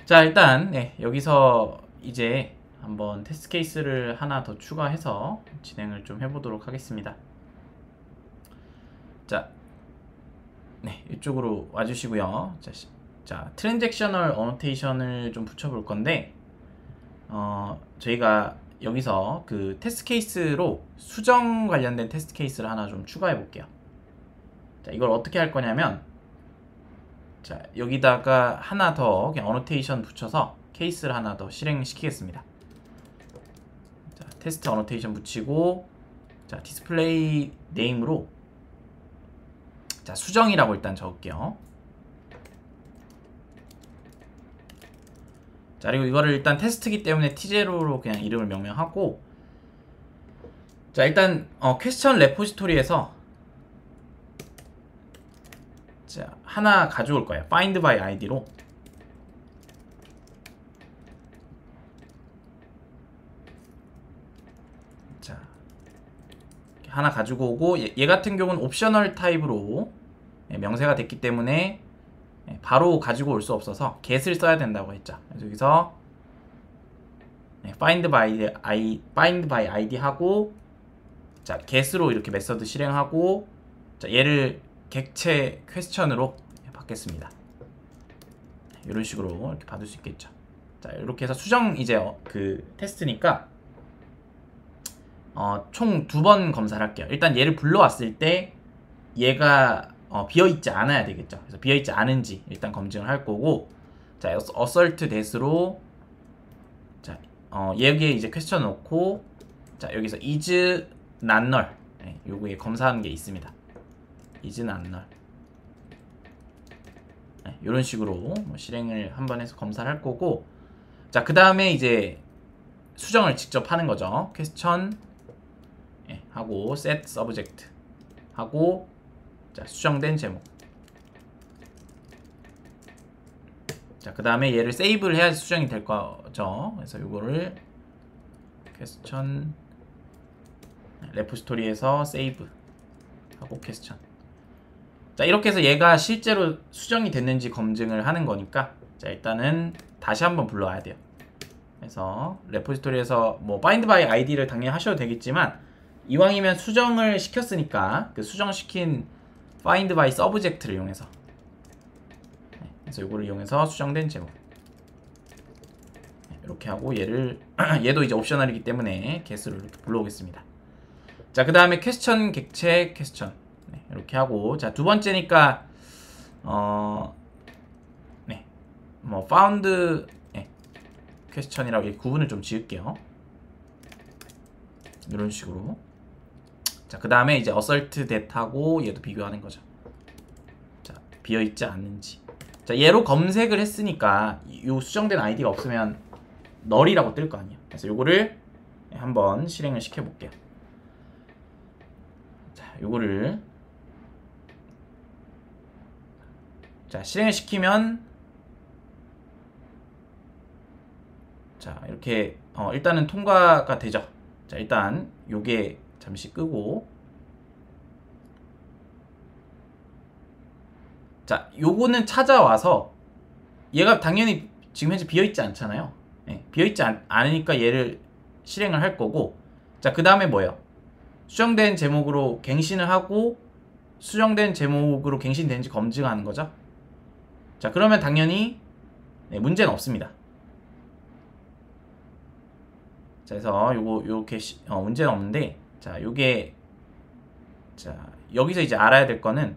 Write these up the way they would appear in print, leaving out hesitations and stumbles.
자, 일단 여기서 이제 한번 테스트 케이스를 하나 더 추가해서 진행을 좀 해보도록 하겠습니다. 자, 이쪽으로 와주시고요. 자, 트랜잭셔널 어노테이션을 좀 붙여볼 건데, 저희가 여기서 그 테스트 케이스로 수정 관련된 테스트 케이스를 하나 좀 추가해 볼게요. 자, 이걸 어떻게 할 거냐면, 자, 여기다가 하나 더 그냥 어노테이션 붙여서 케이스를 하나 더 실행시키겠습니다. 자, 테스트 어노테이션 붙이고, 자, 디스플레이 네임으로 자, 수정이라고 일단 적을게요. 자, 그리고 이거를 일단 테스트기 때문에 T0로 그냥 이름을 명명하고, 자, 일단 퀘스천 레포지토리에서 자, 하나 가져올 거예요. find by id로. 자, 하나 가지고 오고, 얘 같은 경우는 옵셔널 타입으로 명세가 됐기 때문에 바로 가지고 올 수 없어서 get을 써야 된다고 했죠. 그래서 여기서 find by id 하고, 자, get으로 이렇게 메서드 실행하고, 자, 얘를 객체 퀘스천으로 받겠습니다. 이런 식으로 이렇게 받을 수 있겠죠. 자, 이렇게 해서 수정 이제 그 테스트니까 총 2번 검사를 할게요. 일단 얘를 불러왔을 때 얘가 비어있지 않아야 되겠죠. 그래서 비어있지 않은지 일단 검증을 할 거고, 자, assert that으로 자, 여기에 이제 퀘스천 넣고, 자, 여기서 is not null, 요거에 검사하는 게 있습니다. is not null. 이런 식으로 뭐 실행을 한번 해서 검사를 할 거고, 자, 그 다음에 이제 수정을 직접 하는 거죠. 퀘스천 하고 set subject 하고, 자, 수정된 제목. 자, 그 다음에 얘를 세이브를 해야지 수정이 될 거죠. 그래서 이거를 퀘스천 레포지토리에서 세이브 하고 퀘스천. 자, 이렇게 해서 얘가 실제로 수정이 됐는지 검증을 하는 거니까, 자, 일단은 다시 한번 불러와야 돼요. 그래서 레포지토리에서 뭐 find by id를 당연히 하셔도 되겠지만, 이왕이면 수정을 시켰으니까 그 수정시킨 find by subject를 이용해서, 그래서 이거를 이용해서 수정된 제목 이렇게 하고, 얘를 얘도 이제 옵셔널이기 때문에 get으로 이렇게 불러오겠습니다. 자, 그 다음에 퀘스천 객체 퀘스천 이렇게 하고, 자, 두 번째니까 뭐 found 퀘스천이라고 이렇게 구분을 좀 지을게요. 이런 식으로. 자, 그 다음에 이제 assert that하고 얘도 비교하는 거죠. 자, 비어있지 않는지. 자, 얘로 검색을 했으니까 이 수정된 아이디가 없으면 null이라고 뜰 거 아니에요. 그래서 요거를 한번 실행을 시켜볼게요. 자, 요거를 자, 실행을 시키면, 자, 이렇게 일단은 통과가 되죠. 자, 일단 요게 잠시 끄고, 자, 요거는 찾아와서 얘가 당연히 지금 현재 비어있지 않잖아요. 비어있지 않으니까 얘를 실행을 할 거고, 자, 그 다음에 뭐예요? 수정된 제목으로 갱신을 하고, 수정된 제목으로 갱신되는지 검증하는 거죠. 자, 그러면 당연히 문제는 없습니다. 자, 그래서 요렇게 문제는 없는데, 자, 요게, 자, 여기서 이제 알아야 될 거는,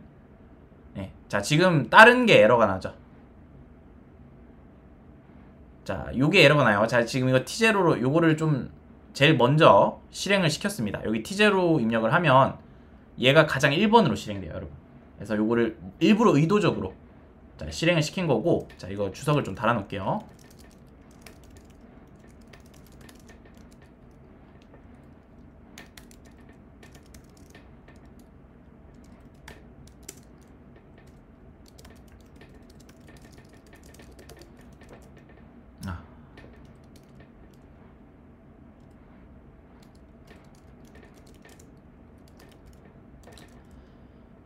자, 지금 다른 게 에러가 나죠. 자, 요게 에러가 나요. 자, 지금 이거 T0로 요거를 좀 제일 먼저 실행을 시켰습니다. 여기 T0 입력을 하면 얘가 가장 1번으로 실행돼요, 여러분. 그래서 요거를 일부러 의도적으로, 자, 실행을 시킨 거고, 자, 이거 주석을 좀 달아 놓을게요.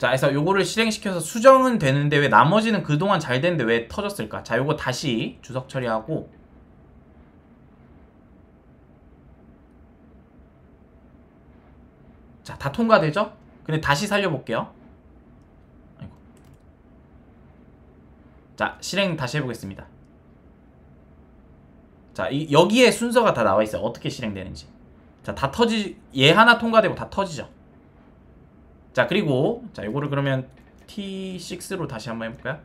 자, 그래서 요거를 실행시켜서 수정은 되는데 왜 나머지는 그동안 잘 됐는데 왜 터졌을까? 자, 요거 다시 주석 처리하고 자, 다 통과되죠? 근데 다시 살려볼게요. 아이고. 자, 실행 다시 해보겠습니다. 자, 여기에 순서가 다 나와있어요. 어떻게 실행되는지. 자, 다 얘 하나 통과되고 다 터지죠. 자, 그리고 자, 요거를 그러면 T6로 다시 한번 해볼까요?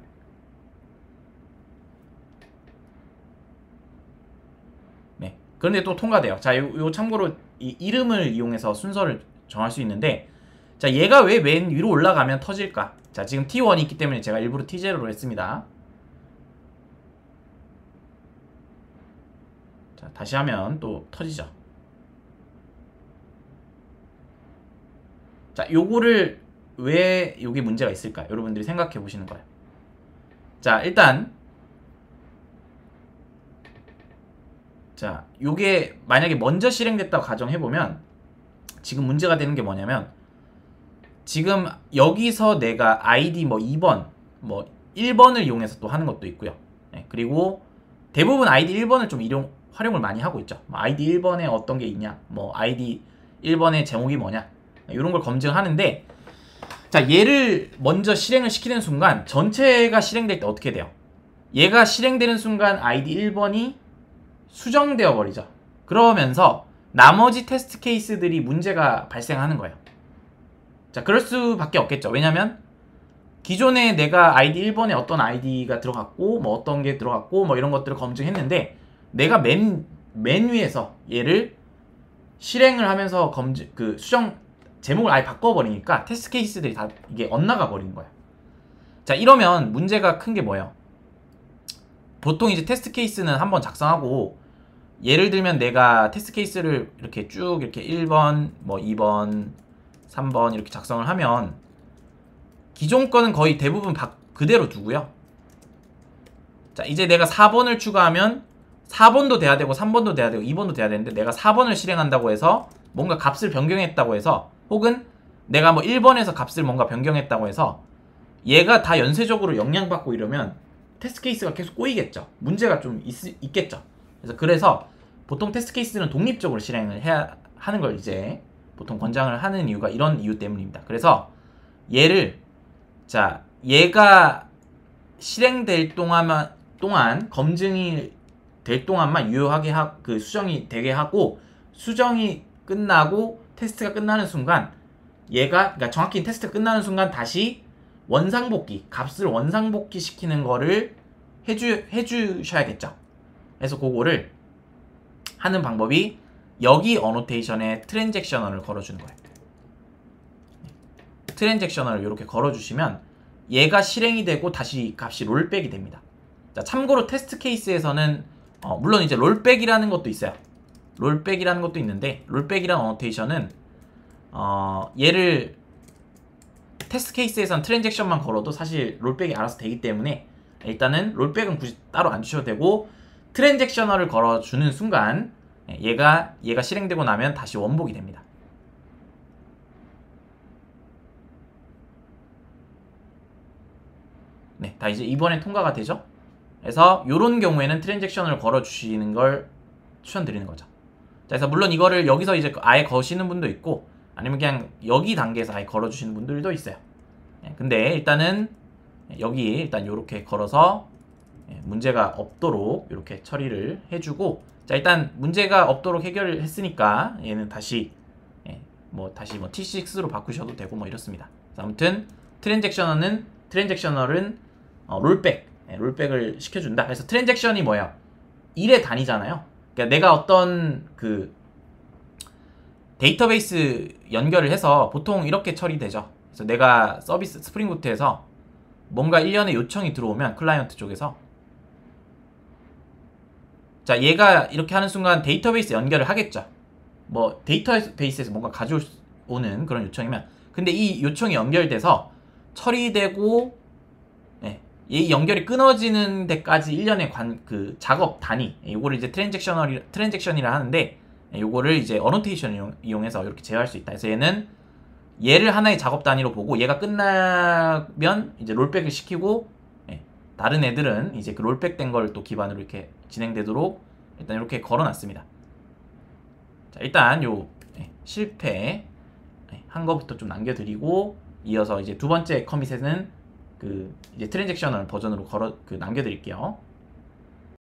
네, 그런데 또 통과돼요. 자, 요 참고로 이 이름을 이용해서 순서를 정할 수 있는데, 자, 얘가 왜 맨 위로 올라가면 터질까? 자, 지금 T1이 있기 때문에 제가 일부러 T0로 했습니다. 자, 다시 하면 또 터지죠. 자, 요거를 왜 요게 문제가 있을까? 여러분들이 생각해 보시는 거예요. 자, 일단 자, 요게 만약에 먼저 실행됐다고 가정해보면 지금 문제가 되는 게 뭐냐면, 지금 여기서 내가 아이디 뭐 2번 뭐 1번을 이용해서 또 하는 것도 있고요. 네, 그리고 대부분 아이디 1번을 좀 활용을 많이 하고 있죠. 뭐 아이디 1번에 어떤 게 있냐, 뭐 아이디 1번의 제목이 뭐냐, 이런 걸 검증하는데, 자, 얘를 먼저 실행을 시키는 순간 전체가 실행될 때 어떻게 돼요? 얘가 실행되는 순간 아이디 1번이 수정되어 버리죠. 그러면서 나머지 테스트 케이스들이 문제가 발생하는 거예요. 자, 그럴 수밖에 없겠죠. 왜냐면 기존에 내가 아이디 1번에 어떤 아이디가 들어갔고 뭐 어떤 게 들어갔고 뭐 이런 것들을 검증했는데, 내가 맨 위에서 얘를 실행을 하면서 수정 제목을 아예 바꿔버리니까 테스트 케이스들이 다 이게 엇나가 버리는 거야. 자, 이러면 문제가 큰 게 뭐예요? 보통 이제 테스트 케이스는 한번 작성하고, 예를 들면 내가 테스트 케이스를 이렇게 쭉 이렇게 1번, 뭐 2번, 3번 이렇게 작성을 하면 기존 거는 거의 대부분 그대로 두고요. 자, 이제 내가 4번을 추가하면 4번도 돼야 되고 3번도 돼야 되고 2번도 돼야 되는데, 내가 4번을 실행한다고 해서 뭔가 값을 변경했다고 해서, 혹은 내가 뭐 1번에서 값을 뭔가 변경했다고 해서 얘가 다 연쇄적으로 영향받고 이러면 테스트 케이스가 계속 꼬이겠죠. 문제가 좀 있겠죠. 그래서 보통 테스트 케이스는 독립적으로 실행을 해야 하는 걸 이제 보통 권장을 하는 이유가 이런 이유 때문입니다. 그래서 자, 얘가 실행될 동안 검증이 될 동안만 유효하게 수정이 되게 하고, 수정이 끝나고 테스트가 끝나는 순간 그러니까 정확히 테스트가 끝나는 순간 다시 값을 원상복귀 시키는 거를 해주셔야겠죠. 그래서 그거를 하는 방법이 여기 어노테이션에 트랜잭셔널을 걸어주는 거예요. 트랜잭셔널을 이렇게 걸어주시면 얘가 실행이 되고 다시 값이 롤백이 됩니다. 자, 참고로 테스트 케이스에서는 물론 이제 롤백이라는 것도 있어요. 롤백이라는 것도 있는데, 롤백이라는 어노테이션은 얘를 테스트 케이스에서는 트랜잭션만 걸어도 사실 롤백이 알아서 되기 때문에 일단은 롤백은 굳이 따로 안 주셔도 되고, 트랜잭셔널을 걸어주는 순간 얘가 실행되고 나면 다시 원복이 됩니다. 네, 다 이제 이번에 통과가 되죠. 그래서 이런 경우에는 트랜잭션을 걸어주시는 걸 추천드리는 거죠. 자, 그래서 물론 이거를 여기서 이제 아예 거시는 분도 있고, 아니면 그냥 여기 단계에서 아예 걸어주시는 분들도 있어요. 근데 일단은 여기 일단 이렇게 걸어서 문제가 없도록 이렇게 처리를 해주고, 자, 일단 문제가 없도록 해결을 했으니까 얘는 다시 T6로 바꾸셔도 되고 뭐 이렇습니다. 아무튼 트랜잭셔널은 롤백을 시켜준다. 그래서 트랜잭션이 뭐예요? 1의 단위잖아요. 그러니까 내가 어떤 데이터베이스 연결을 해서 보통 이렇게 처리되죠. 그래서 내가 서비스 스프링부트에서 뭔가 일련의 요청이 들어오면 클라이언트 쪽에서, 자, 얘가 이렇게 하는 순간 데이터베이스 연결을 하겠죠. 뭐 데이터베이스에서 뭔가 가져오는 그런 요청이면, 근데 이 요청이 연결돼서 처리되고 이 연결이 끊어지는 데까지 일련의 작업 단위, 요거를 이제 트랜잭션이라 하는데, 요거를 이제 어노테이션을 이용해서 이렇게 제어할 수 있다. 그래서 얘는 얘를 하나의 작업 단위로 보고 얘가 끝나면 이제 롤백을 시키고 예, 다른 애들은 이제 그 롤백 된 걸 또 기반으로 이렇게 진행되도록 일단 이렇게 걸어놨습니다. 자, 일단 요 실패 한 거부터 좀 남겨드리고 이어서 이제 두 번째 커밋에는 그 이제 트랜잭셔널 버전으로 남겨드릴게요.